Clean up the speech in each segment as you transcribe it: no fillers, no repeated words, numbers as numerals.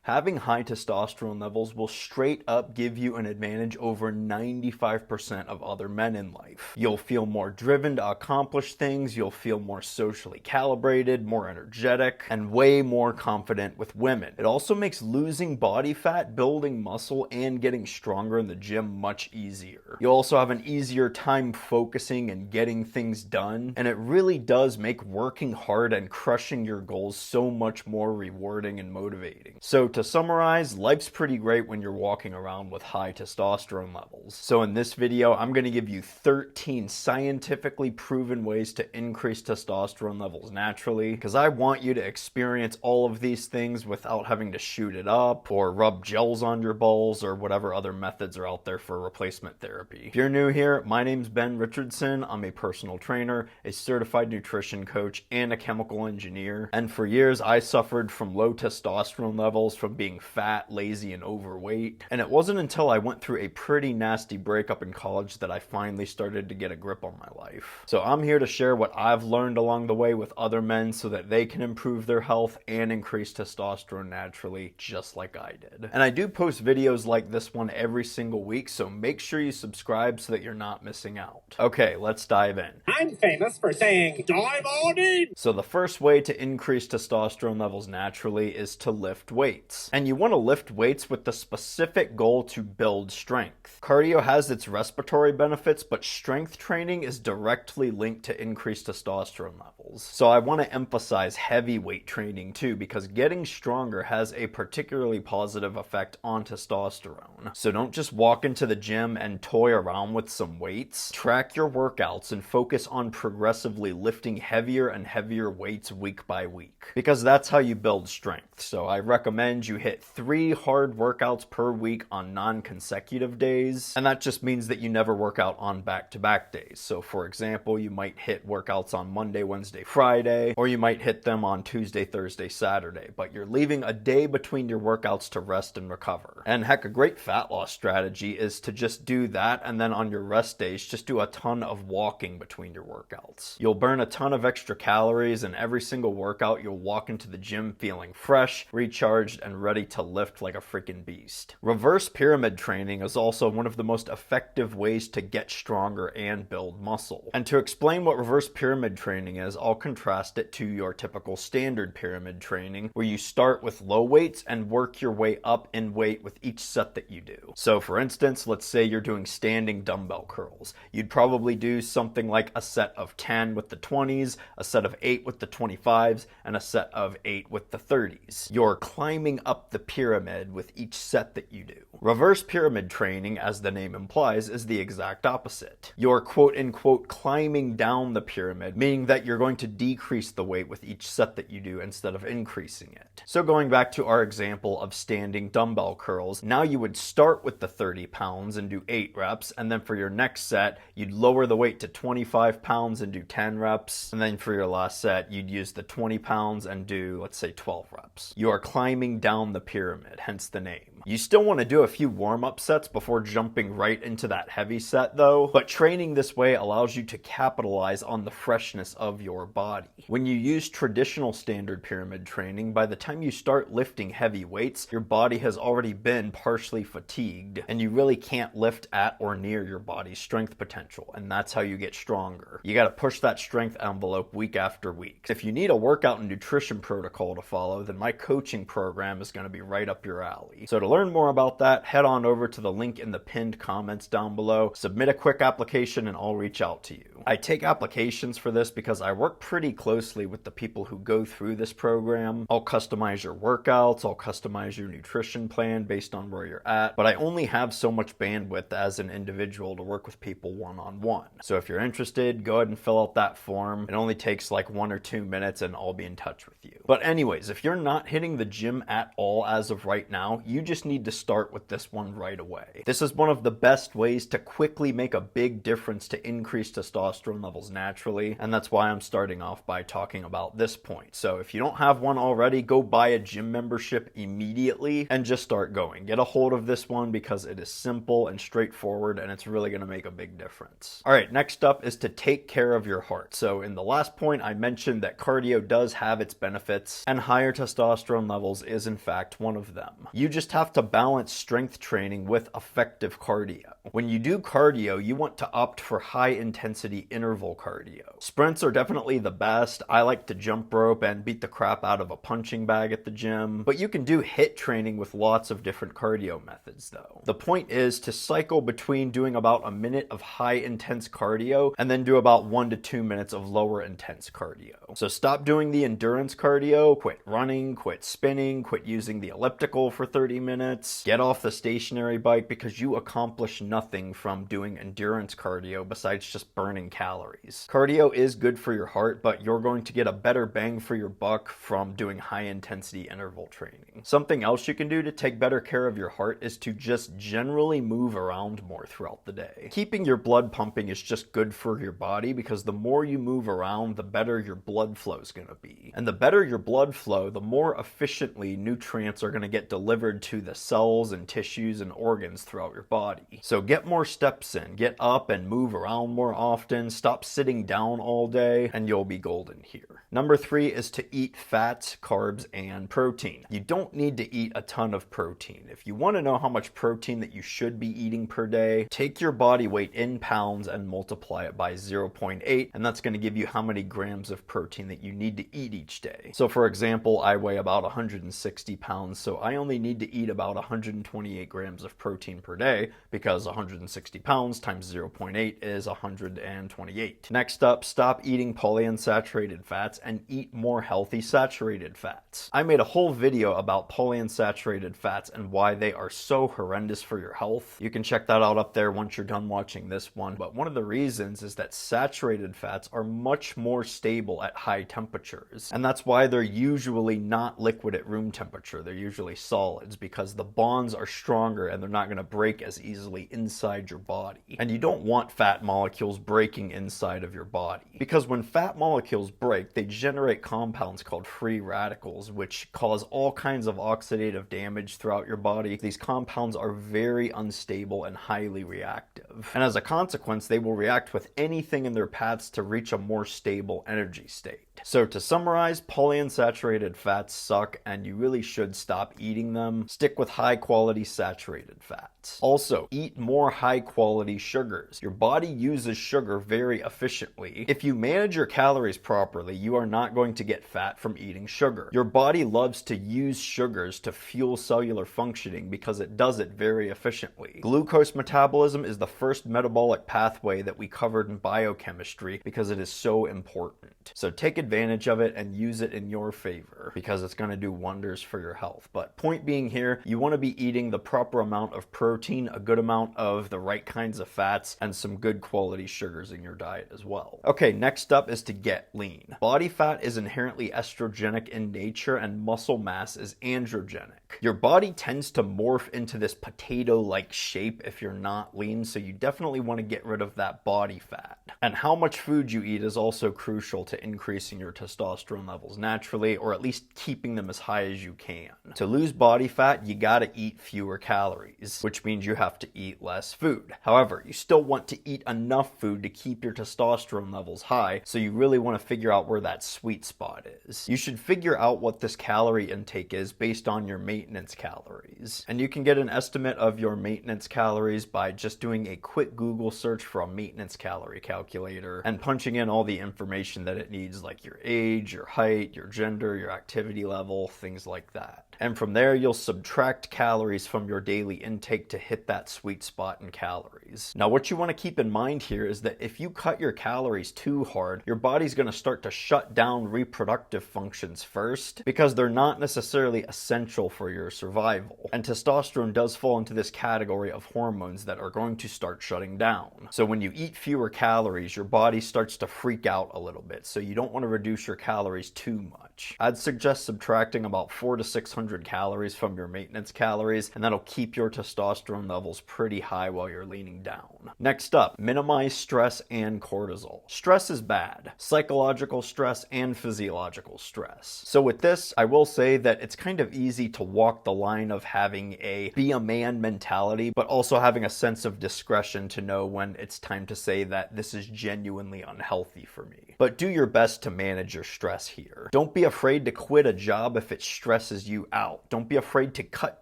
Having high testosterone levels will straight up give you an advantage over 95% of other men in life. You'll feel more driven to accomplish things, you'll feel more socially calibrated, more energetic, and way more confident with women. It also makes losing body fat, building muscle, and getting stronger in the gym much easier. You'll also have an easier time focusing and getting things done, and it really does make working hard and crushing your goals so much more rewarding and motivating. So to summarize, life's pretty great when you're walking around with high testosterone levels. So in this video, I'm going to give you 13 scientifically proven ways to increase testosterone levels naturally, because I want you to experience all of these things without having to shoot it up or rub gels on your balls or whatever other methods are out there for replacement therapy. If you're new here, my name's Ben Richardson. I'm a personal trainer, a certified nutrition coach, and a chemical engineer. And for years, I suffered from low testosterone levels from being fat, lazy, and overweight. And it wasn't until I went through a pretty nasty breakup in college that I finally started to get a grip on my life. So I'm here to share what I've learned along the way with other men so that they can improve their health and increase testosterone naturally, just like I did. And I do post videos like this one every single week, so make sure you subscribe so that you're not missing out. Okay, let's dive in. I'm famous for saying, dive on in! So the first way to increase testosterone levels naturally is to lift weights. And you want to lift weights with the specific goal to build strength. Cardio has its respiratory benefits, but strength training is directly linked to increased testosterone levels. So I want to emphasize heavy weight training too, because getting stronger has a particularly positive effect on testosterone. So don't just walk into the gym and toy around with some weights. Track your workouts and focus on progressively lifting heavier and heavier weights week by week, because that's how you build strength. So I recommend you hit 3 hard workouts per week on non-consecutive days, and that just means that you never work out on back-to-back days. So for example, you might hit workouts on Monday, Wednesday, Friday, or you might hit them on Tuesday, Thursday, Saturday, but you're leaving a day between your workouts to rest and recover. And heck, a great fat loss strategy is to just do that, and then on your rest days, just do a ton of walking between your workouts. You'll burn a ton of extra calories, and every single workout you'll walk into the gym feeling fresh, recharged, and ready to lift like a freaking beast. Reverse pyramid training is also one of the most effective ways to get stronger and build muscle. And to explain what reverse pyramid training is, I'll contrast it to your typical standard pyramid training, where you start with low weights and work your way up in weight with each set that you do. So for instance, let's say you're doing standing dumbbell curls. You'd probably do something like a set of 10 with the 20s, a set of 8 with the 25s, and a set of 8 with the 30s. You're climbing up the pyramid with each set that you do. Reverse pyramid training, as the name implies, is the exact opposite. You're quote-unquote climbing down the pyramid, meaning that you're going to decrease the weight with each set that you do instead of increasing it. So going back to our example of standing dumbbell curls, now you would start with the 30 pounds and do 8 reps, and then for your next set, you'd lower the weight to 25 pounds and do 10 reps, and then for your last set, you'd use the 20 pounds and do, let's say, 12 reps. You are climbing down the pyramid, hence the name. You still want to do a few warm-up sets before jumping right into that heavy set though, but training this way allows you to capitalize on the freshness of your body. When you use traditional standard pyramid training, by the time you start lifting heavy weights, your body has already been partially fatigued, and you really can't lift at or near your body's strength potential, and that's how you get stronger. You gotta push that strength envelope week after week. If you need a workout and nutrition protocol to follow, then my coaching program is gonna be right up your alley. So to learn more about that, head on over to the link in the pinned comments down below, submit a quick application, and I'll reach out to you. I take applications for this because I work pretty closely with the people who go through this program. I'll customize your workouts, I'll customize your nutrition plan based on where you're at, but I only have so much bandwidth as an individual to work with people one-on-one. So if you're interested, go ahead and fill out that form. It only takes like 1 or 2 minutes and I'll be in touch with you. But anyways, if you're not hitting the gym at all as of right now, you just need to start with this one right away. This is one of the best ways to quickly make a big difference to increase testosterone levels naturally, and that's why I'm starting off by talking about this point. So if you don't have one already, go buy a gym membership immediately and just start going. Get a hold of this one because it is simple and straightforward, and it's really going to make a big difference. All right, next up is to take care of your heart. So in the last point, I mentioned that cardio does have its benefits, and higher testosterone levels is in fact one of them. You just have to balance strength training with effective cardio. When you do cardio, you want to opt for high intensity interval cardio. Sprints are definitely the best. I like to jump rope and beat the crap out of a punching bag at the gym, but you can do HIIT training with lots of different cardio methods though. The point is to cycle between doing about a minute of high intense cardio and then do about 1 to 2 minutes of lower intense cardio. So stop doing the endurance cardio, quit running, quit spinning, quit using the elliptical for 30 minutes, get off the stationary bike because you accomplish nothing from doing endurance cardio besides just burning calories. Cardio is good for your heart, but you're going to get a better bang for your buck from doing high intensity interval training. Something else you can do to take better care of your heart is to just generally move around more throughout the day. Keeping your blood pumping is just good for your body because the more you move around, the better your blood flow is going to be. And the better your blood flow, the more efficiently nutrients are going to get delivered to the cells and tissues and organs throughout your body. So get more steps in, get up and move around more often, stop sitting down all day, and you'll be golden here. Number 3 is to eat fats, carbs, and protein. You don't need to eat a ton of protein. If you want to know how much protein that you should be eating per day, take your body weight in pounds and multiply it by 0.8, and that's going to give you how many grams of protein that you need to eat each day. So for example, I weigh about 160 pounds, so I only need to eat about 128 grams of protein per day because 160 pounds times 0.8 is 128. Next up, stop eating polyunsaturated fats and eat more healthy saturated fats. I made a whole video about polyunsaturated fats and why they are so horrendous for your health. You can check that out up there once you're done watching this one, but one of the reasons is that saturated fats are much more stable at high temperatures, and that's why they're usually not liquid at room temperature. They're usually solids because the bonds are stronger and they're not going to break as easily inside your body. And you don't want fat molecules breaking inside of your body because when fat molecules break, they generate compounds called free radicals, which cause all kinds of oxidative damage throughout your body. These compounds are very unstable and highly reactive. And as a consequence, they will react with anything in their paths to reach a more stable energy state. So to summarize, polyunsaturated fats suck and you really should stop eating them. Stick with high quality saturated fats. Also, eat more high quality sugars. Your body uses sugar very efficiently. If you manage your calories properly, you are not going to get fat from eating sugar. Your body loves to use sugars to fuel cellular functioning because it does it very efficiently. Glucose metabolism is the first metabolic pathway that we covered in biochemistry because it is so important. So take advantage of it and use it in your favor because it's going to do wonders for your health. But point being here, you want to be eating the proper amount of protein, a good amount of the right kinds of fats, and some good quality sugars in your diet as well. Okay, next up is to get lean. Body fat is inherently estrogenic in nature and muscle mass is androgenic. Your body tends to morph into this potato-like shape if you're not lean, so you definitely want to get rid of that body fat. And how much food you eat is also crucial to increasing your testosterone levels naturally, or at least keeping them as high as you can. To lose body fat, you gotta eat fewer calories, which means you have to eat less food. However, you still want to eat enough food to keep your testosterone levels high, so you really want to figure out where that sweet spot is. You should figure out what this calorie intake is based on your maintenance calories. And you can get an estimate of your maintenance calories by just doing a quick Google search for a maintenance calorie calculator and punching in all the information that it needs, like your age, your height, your gender, your activity level, things like that. And from there, you'll subtract calories from your daily intake to hit that sweet spot in calories. Now, what you want to keep in mind here is that if you cut your calories too hard, your body's going to start to shut down reproductive functions first because they're not necessarily essential for your survival. And testosterone does fall into this category of hormones that are going to start shutting down. So when you eat fewer calories, your body starts to freak out a little bit. So you don't want to reduce your calories too much. I'd suggest subtracting about 400 to 600 600 calories from your maintenance calories, and that'll keep your testosterone levels pretty high while you're leaning down. Next up, minimize stress and cortisol. Stress is bad. Psychological stress and physiological stress. So with this, I will say that it's kind of easy to walk the line of having a be a man mentality, but also having a sense of discretion to know when it's time to say that this is genuinely unhealthy for me. But do your best to manage your stress here. Don't be afraid to quit a job if it stresses you out. Don't be afraid to cut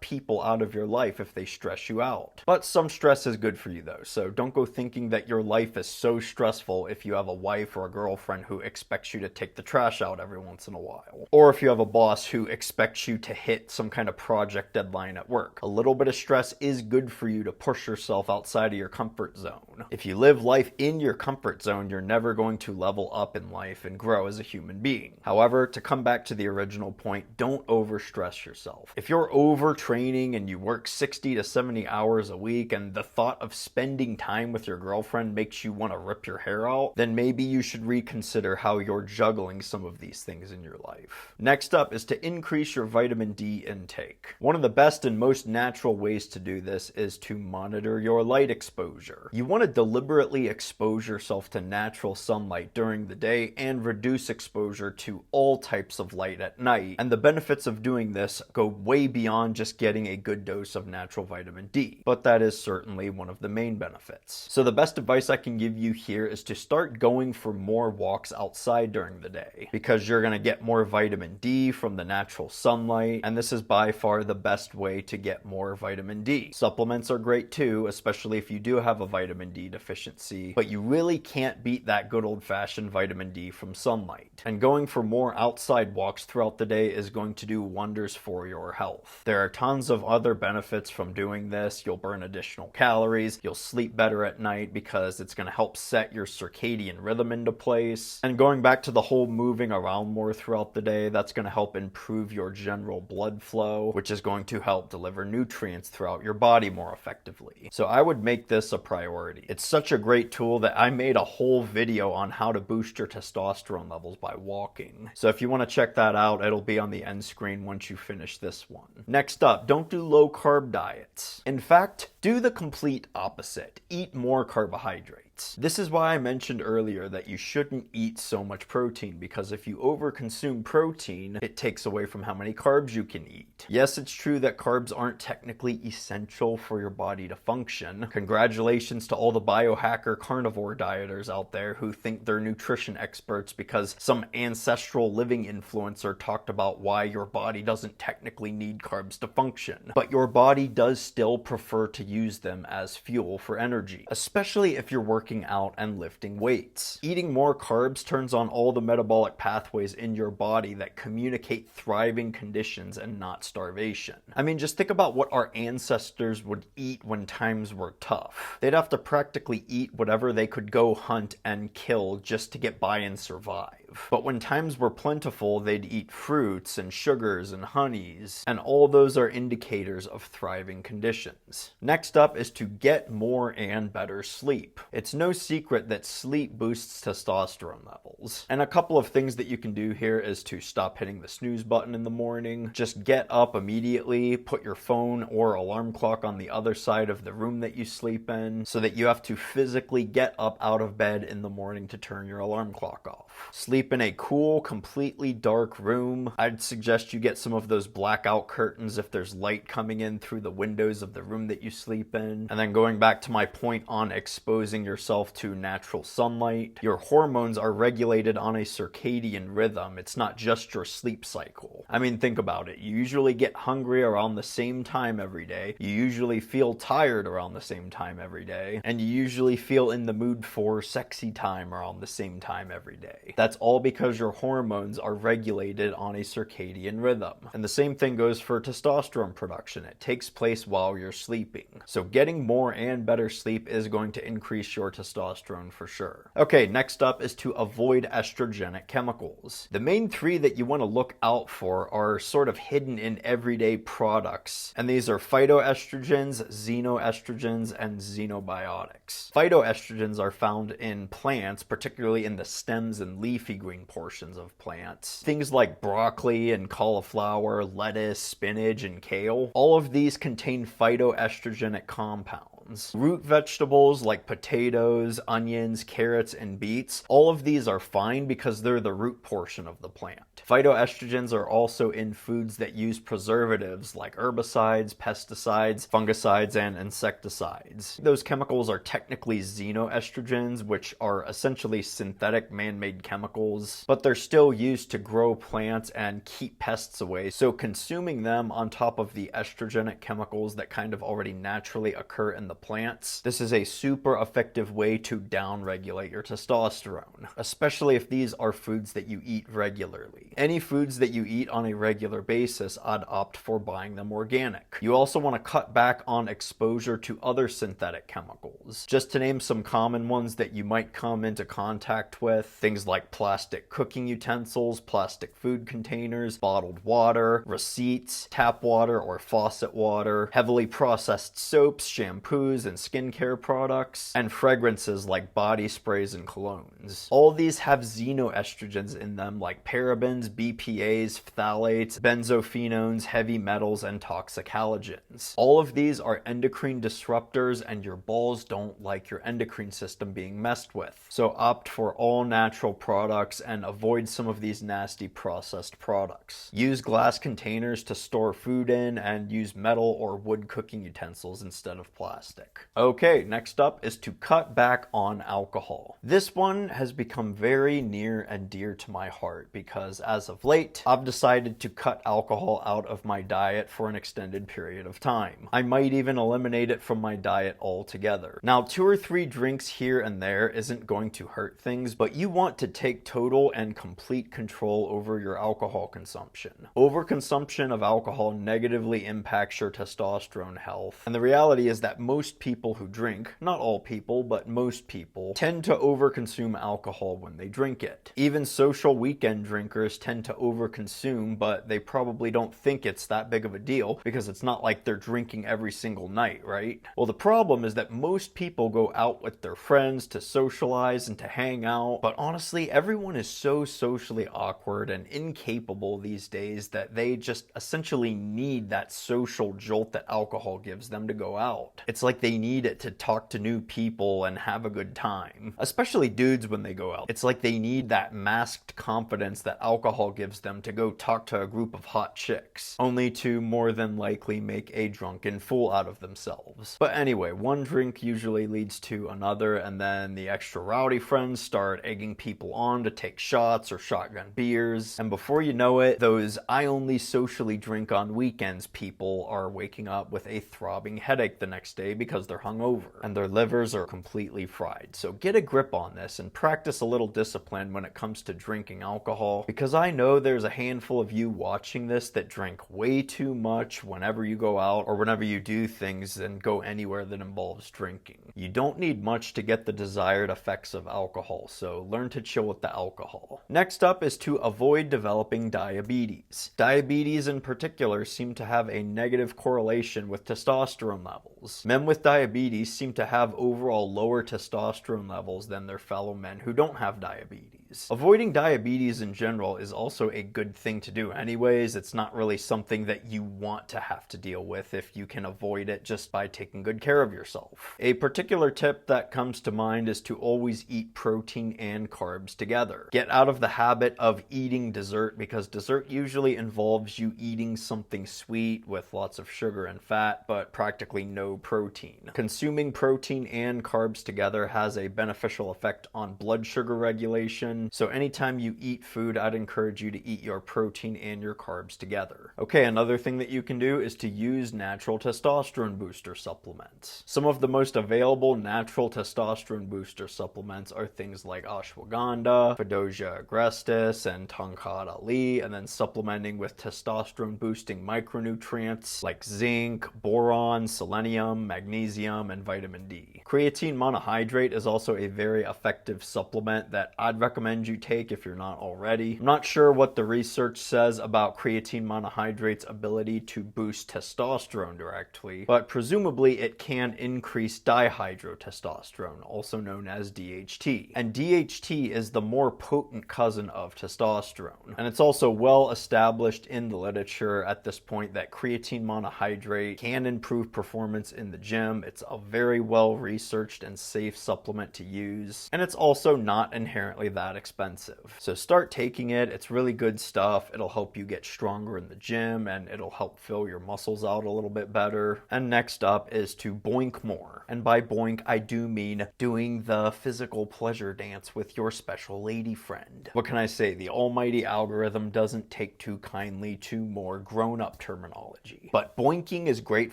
people out of your life if they stress you out. But some stress is good for you though, so don't go thinking that your life is so stressful if you have a wife or a girlfriend who expects you to take the trash out every once in a while. Or if you have a boss who expects you to hit some kind of project deadline at work. A little bit of stress is good for you to push yourself outside of your comfort zone. If you live life in your comfort zone, you're never going to level up in life and grow as a human being. However, to come back to the original point, don't overstress yourself. If you're overtraining and you work 60 to 70 hours a week and the thought of spending time with your girlfriend makes you want to rip your hair out, then maybe you should reconsider how you're juggling some of these things in your life. Next up is to increase your vitamin D intake. One of the best and most natural ways to do this is to monitor your light exposure. You want to deliberately expose yourself to natural sunlight during the day and reduce exposure to all types of light at night. And the benefits of doing this go way beyond just getting a good dose of natural vitamin D, but that is certainly one of the main benefits. So the best advice I can give you here is to start going for more walks outside during the day, because you're going to get more vitamin D from the natural sunlight, and this is by far the best way to get more vitamin D. Supplements are great too, especially if you do have a vitamin D deficiency, but you really can't beat that good old-fashioned vitamin D from sunlight. And going for more outside walks throughout the day is going to do wonders for your health. There are tons of other benefits from doing this. You'll burn additional calories, you'll sleep better at night because it's going to help set your circadian rhythm into place. And going back to the whole moving around more throughout the day, that's going to help improve your general blood flow, which is going to help deliver nutrients throughout your body more effectively. So I would make this a priority. It's such a great tool that I made a whole video on how to boost your testosterone levels by walking. So if you want to check that out, it'll be on the end screen once you finish this one. Next up, don't do low carb diets. In fact, do the complete opposite. Eat more carbohydrates. This is why I mentioned earlier that you shouldn't eat so much protein, because if you overconsume protein, it takes away from how many carbs you can eat. Yes, it's true that carbs aren't technically essential for your body to function. Congratulations to all the biohacker carnivore dieters out there who think they're nutrition experts because some ancestral living influencer talked about why your body doesn't technically need carbs to function. But your body does still prefer to use them as fuel for energy, especially if you're working out and lifting weights. Eating more carbs turns on all the metabolic pathways in your body that communicate thriving conditions and not starvation. I mean, just think about what our ancestors would eat when times were tough. They'd have to practically eat whatever they could go hunt and kill just to get by and survive. But when times were plentiful, they'd eat fruits and sugars and honeys, and all those are indicators of thriving conditions. Next up is to get more and better sleep. It's no secret that sleep boosts testosterone levels. And a couple of things that you can do here is to stop hitting the snooze button in the morning. Just get up immediately, put your phone or alarm clock on the other side of the room that you sleep in, so that you have to physically get up out of bed in the morning to turn your alarm clock off. Sleep in a cool, completely dark room. I'd suggest you get some of those blackout curtains if there's light coming in through the windows of the room that you sleep in. And then going back to my point on exposing yourself to natural sunlight, your hormones are regulated on a circadian rhythm. It's not just your sleep cycle. I mean, think about it. You usually get hungry around the same time every day. You usually feel tired around the same time every day. And you usually feel in the mood for sexy time around the same time every day. That's all because your hormones are regulated on a circadian rhythm. And the same thing goes for testosterone production. It takes place while you're sleeping. So getting more and better sleep is going to increase your testosterone for sure. Okay, next up is to avoid estrogenic chemicals. The main three that you want to look out for are sort of hidden in everyday products. And these are phytoestrogens, xenoestrogens, and xenobiotics. Phytoestrogens are found in plants, particularly in the stems and leafy leafy green portions of plants. Things like broccoli and cauliflower, lettuce, spinach, and kale. All of these contain phytoestrogenic compounds. Root vegetables like potatoes, onions, carrots, and beets, all of these are fine because they're the root portion of the plant. Phytoestrogens are also in foods that use preservatives like herbicides, pesticides, fungicides, and insecticides. Those chemicals are technically xenoestrogens, which are essentially synthetic man-made chemicals, but they're still used to grow plants and keep pests away, so consuming them on top of the estrogenic chemicals that kind of already naturally occur in the plants, this is a super effective way to downregulate your testosterone, especially if these are foods that you eat regularly. Any foods that you eat on a regular basis, I'd opt for buying them organic. You also want to cut back on exposure to other synthetic chemicals. Just to name some common ones that you might come into contact with, things like plastic cooking utensils, plastic food containers, bottled water, receipts, tap water or faucet water, heavily processed soaps, shampoos, and skincare products, and fragrances like body sprays and colognes. All these have xenoestrogens in them like parabens, BPAs, phthalates, benzophenones, heavy metals, and toxic halogens. All of these are endocrine disruptors and your balls don't like your endocrine system being messed with. So opt for all natural products and avoid some of these nasty processed products. Use glass containers to store food in and use metal or wood cooking utensils instead of plastic. Okay, next up is to cut back on alcohol. This one has become very near and dear to my heart because as of late, I've decided to cut alcohol out of my diet for an extended period of time. I might even eliminate it from my diet altogether. Now, 2 or 3 drinks here and there isn't going to hurt things, but you want to take total and complete control over your alcohol consumption. Overconsumption of alcohol negatively impacts your testosterone health, and the reality is that most people who drink, not all people, but most people, tend to overconsume alcohol when they drink it. Even social weekend drinkers tend to overconsume, but they probably don't think it's that big of a deal because it's not like they're drinking every single night, right? Well, the problem is that most people go out with their friends to socialize and to hang out, but honestly, everyone is so socially awkward and incapable these days that they just essentially need that social jolt that alcohol gives them to go out. It's like they need it to talk to new people and have a good time. Especially dudes when they go out. It's like they need that masked confidence that alcohol gives them to go talk to a group of hot chicks, only to more than likely make a drunken fool out of themselves. But anyway, one drink usually leads to another, and then the extra rowdy friends start egging people on to take shots or shotgun beers, and before you know it, those I only socially drink on weekends people are waking up with a throbbing headache the next day because they're hungover and their livers are completely fried. So get a grip on this and practice a little discipline when it comes to drinking alcohol, because I know there's a handful of you watching this that drink way too much whenever you go out or whenever you do things and go anywhere that involves drinking. You don't need much to get the desired effects of alcohol, so learn to chill with the alcohol. Next up is to avoid developing diabetes. Diabetes in particular seem to have a negative correlation with testosterone levels. Men with diabetes seem to have overall lower testosterone levels than their fellow men who don't have diabetes. Avoiding diabetes in general is also a good thing to do anyways. It's not really something that you want to have to deal with if you can avoid it just by taking good care of yourself. A particular tip that comes to mind is to always eat protein and carbs together. Get out of the habit of eating dessert, because dessert usually involves you eating something sweet with lots of sugar and fat, but practically no protein. Consuming protein and carbs together has a beneficial effect on blood sugar regulation, so anytime you eat food, I'd encourage you to eat your protein and your carbs together. Okay, another thing that you can do is to use natural testosterone booster supplements. Some of the most available natural testosterone booster supplements are things like ashwagandha, Fedosia agrestis, and Tongkat Ali, and then supplementing with testosterone boosting micronutrients like zinc, boron, selenium, magnesium, and vitamin D. Creatine monohydrate is also a very effective supplement that I'd recommend recommend you take if you're not already. I'm not sure what the research says about creatine monohydrate's ability to boost testosterone directly, but presumably it can increase dihydrotestosterone, also known as DHT. And DHT is the more potent cousin of testosterone. And it's also well established in the literature at this point that creatine monohydrate can improve performance in the gym. It's a very well researched and safe supplement to use, and it's also not inherently that expensive. So start taking it. It's really good stuff. It'll help you get stronger in the gym, and it'll help fill your muscles out a little bit better. And next up is to boink more. And by boink, I do mean doing the physical pleasure dance with your special lady friend. What can I say? The almighty algorithm doesn't take too kindly to more grown-up terminology. But boinking is great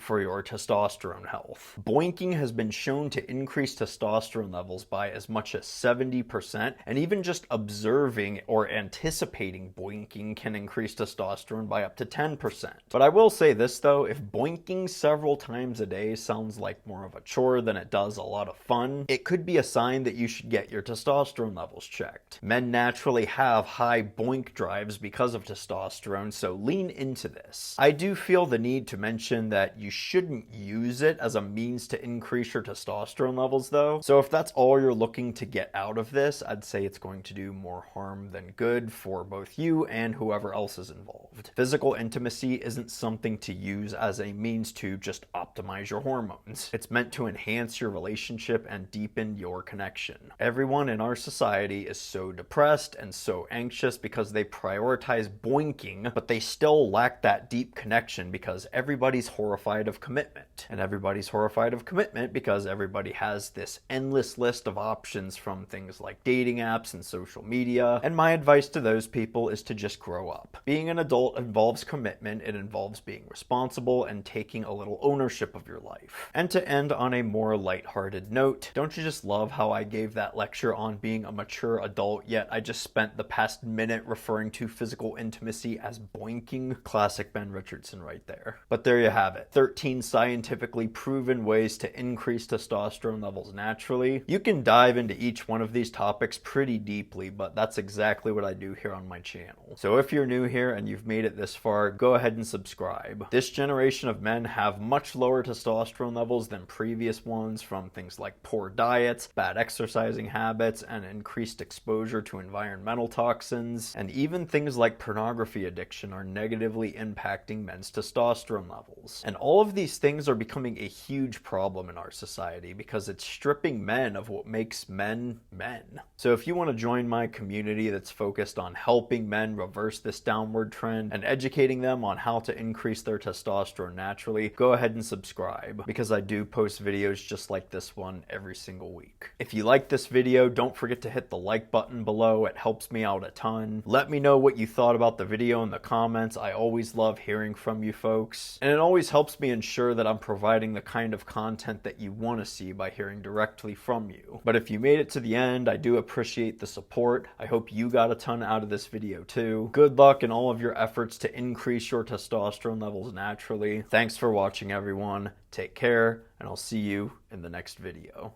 for your testosterone health. Boinking has been shown to increase testosterone levels by as much as 70%, and even just observing or anticipating boinking can increase testosterone by up to 10%. But I will say this though, if boinking several times a day sounds like more of a chore than it does a lot of fun, it could be a sign that you should get your testosterone levels checked. Men naturally have high boink drives because of testosterone, so lean into this. I do feel the need to mention that you shouldn't use it as a means to increase your testosterone levels though. So if that's all you're looking to get out of this, I'd say it's going to do more harm than good for both you and whoever else is involved. Physical intimacy isn't something to use as a means to just optimize your hormones. It's meant to enhance your relationship and deepen your connection. Everyone in our society is so depressed and so anxious because they prioritize boinking, but they still lack that deep connection because everybody's horrified of commitment. And everybody's horrified of commitment because everybody has this endless list of options from things like dating apps and social media. And my advice to those people is to just grow up. Being an adult involves commitment. It involves being responsible and taking a little ownership of your life. And to end on a more lighthearted note, don't you just love how I gave that lecture on being a mature adult, yet I just spent the past minute referring to physical intimacy as boinking? Classic Ben Richardson right there. But there you have it. 13 scientifically proven ways to increase testosterone levels naturally. You can dive into each one of these topics pretty deeply, but that's exactly what I do here on my channel. So if you're new here and you've made it this far, go ahead and subscribe. This generation of men have much lower testosterone levels than previous ones from things like poor diets, bad exercising habits, and increased exposure to environmental toxins, and even things like pornography addiction are negatively impacting men's testosterone levels. And all of these things are becoming a huge problem in our society because it's stripping men of what makes men men. So if you want to join my community that's focused on helping men reverse this downward trend and educating them on how to increase their testosterone naturally, go ahead and subscribe because I do post videos just like this one every single week. If you like this video, don't forget to hit the like button below. It helps me out a ton. Let me know what you thought about the video in the comments. I always love hearing from you folks, and it always helps me ensure that I'm providing the kind of content that you want to see by hearing directly from you. But if you made it to the end, I do appreciate the support. I hope you got a ton out of this video too. Good luck in all of your efforts to increase your testosterone levels naturally. Thanks for watching, everyone. Take care, and I'll see you in the next video.